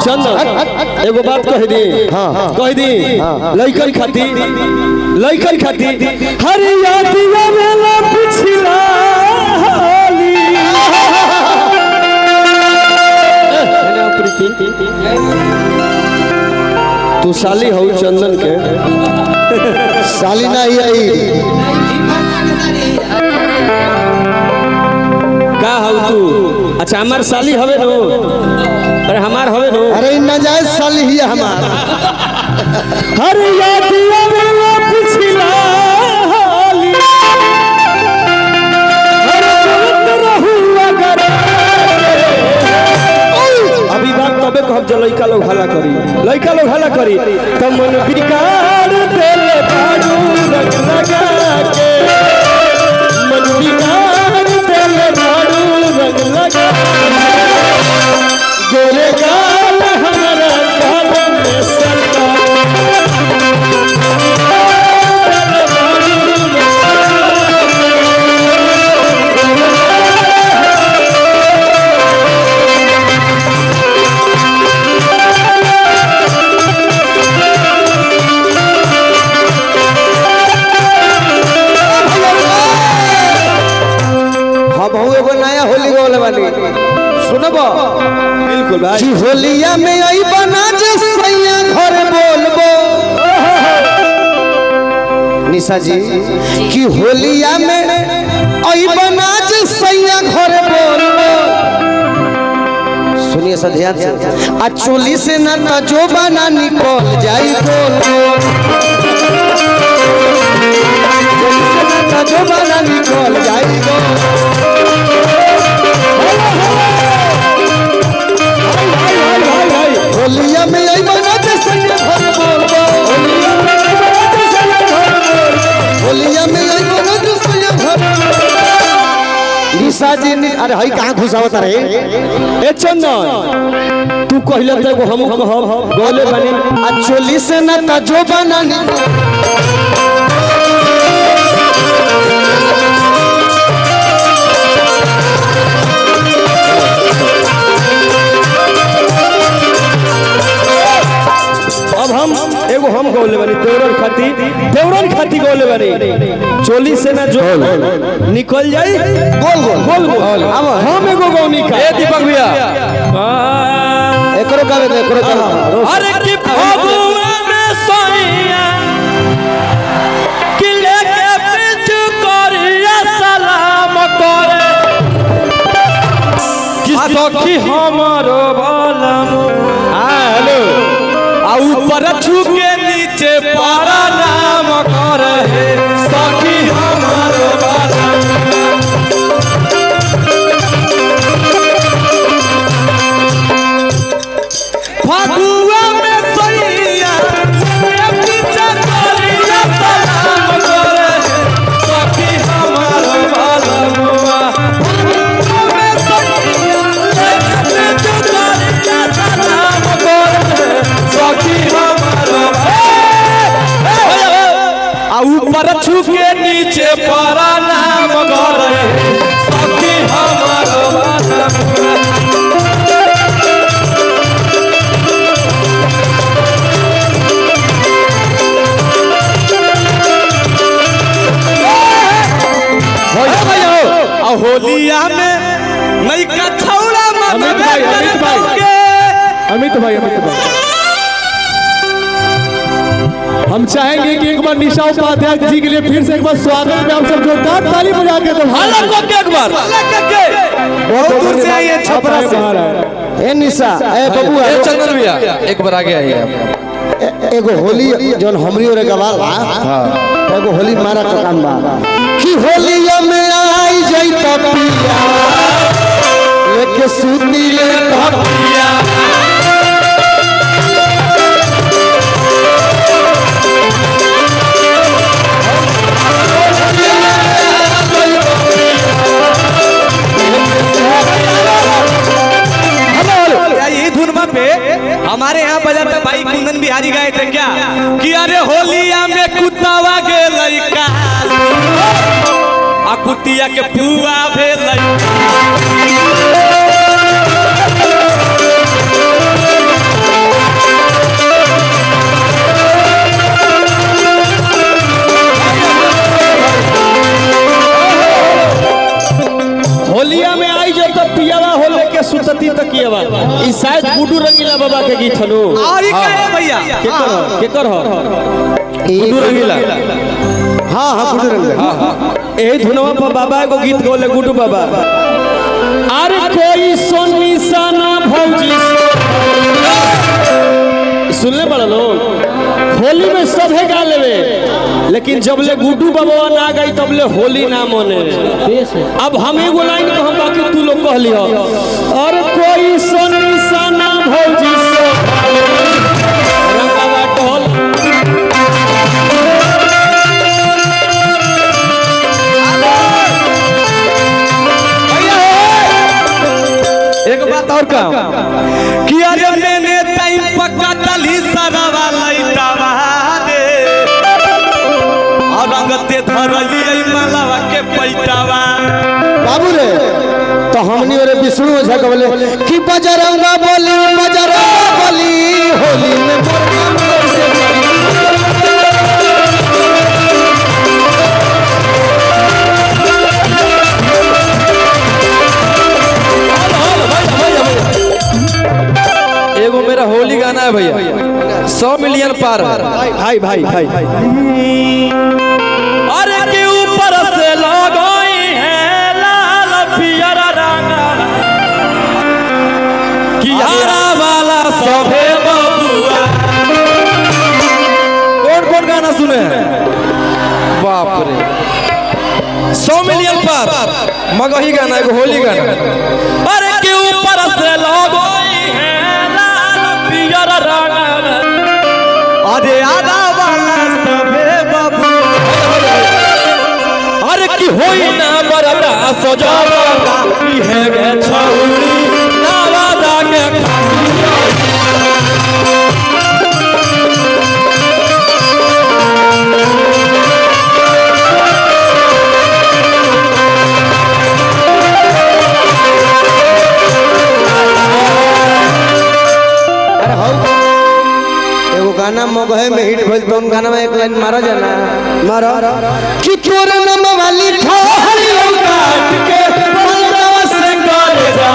चंदन एगो बात कह दी। हां कह दी। लइकन खाती हर यादिया मेला पिछला हाली तू साली हो चंदन के साली ना आई का हो तू। अच्छा हमार साली हवे नो। अरे हमार हवे नो। अरे नाजायज साली ही हमार। हर यादिया मेला पिछला हाली हर चलत रहू अगर अभी बात तबे कहब जो लइका लोग हल्ला करी त मन बिगाड़ देल बाड़ू रंग लगा के मन बिगाड़ देल बाड़ू रंग लगा गोरे गाल हमारा गाल में सलका सुनबो बिल्कुल भाई कि होलिया में आई बना जे सैया घर बोलबो निशा जी कि होलिया में आई बना जे सैया घर बोलबो। सुनिए सब ध्यान से आ चोली से ना त जो बना निकल जाई बोलबो चोली से ना त जो बना निकल जाई बोलबो। होलिया में आई बना जे सैया घर बोलबो होलिया में आई बना जे सैया घर निशा जी अरे हई कहां घुसावत रे ए चंदन तू कहले त एगो हम कहब बोले बनी आ चोली से ना त जो बनानी अब हम एगो हम गौले बनी देवरन खाती गौले बनी चोली से ना जो निकल जाई गोल अब हम एगो गौनी का ए दीपक भैया एकरो गावे दे एकरो गावे अरे कि फगुआ में सोइया कि लेके पिछु करिया सलाम करे कि सखी हमरो बलम हेलो आ ऊपर छुके नीचे पारा नाम करे सखी हमरो बलम फगुआ में सैया के पीछा करिया सलाम करे सखी हमरो बलमुआ फगुआ में सैया के पीछा करिया सलाम करे सखी हमरो आ ऊपर छुके नीचे परा नाम करे सखी हमरो बलमुआ। होलिया में नई का छौड़ा अमित भाई हम चाहेंगे कि एक बार निशा उपाध्याय जी के लिए फिर से एक बार स्वागत में आप सब जोरदार ताली बजा के दो एक बार बहुत दूर से आइए छपरा से ए निशा ए बबुआ ए चंदन भैया एक बार आगे आइए आप एगो होली जोन हमरी ओरे गवाल हां एगो होली मारा का काम बा कि होलिया में आई जाई त पिया लेके सूती ले तकिया हमारे यहाँ बाजार में भाई कुंदन बिहारी गए थे क्या कि अरे होलिया में कुत्तावा के लइका आ कुतिया के पुआ भेल गुड्डू रंगीला बाबा के गीत हनु और क्या है भैया के कर गुड्डू रंगीला हाँ हाँ गुड्डू रंगीला यही धुनवा पर बाबा को गीत गोले गुड्डू बाबा। अरे कोई सोनी साना भौजी सुनले बड़ा लोग होली में सभे गा लेवे, लेकिन जब ले गुड्डू बाबा ना गई तब ले होली ना मने। अब हम एगो लाइन को हम बाकी तू लोग कह लियो। और कोई सोनी साना भौजी से रंगावा टोल एक बात और का कि अरे मैंने टाइम पक्का तली सरवा लइटावा दे और रंगते धरली मलावा के पैटावा बाबू रे तो हमनी रे विष्णु ओझा के बोले कि बजरंगा बोली होली में मुर्गा से एगो मेरा होली गाना है भैया 100 मिलियन पार भाई भाई भाई अरे के ऊपर से लगाई है लाल पियर रंगा कियारा वाला सभे बबुआ। कौन कौन गाना सुने हैं? बाप रे 100 मिलियन पार मगही गाना एगो होली गाना। अरे के ऊपर से लगाई अरे आधा वाला सबे बाबू अरे की होई ना बरदा सजावा की है गे छौरी नवादा के गाना मगहे में हिट भइल तो गाना में एक लाइन मारा जाना मारा कि तोरे नाम वाली ठोहरी काट के पलवा से कर जा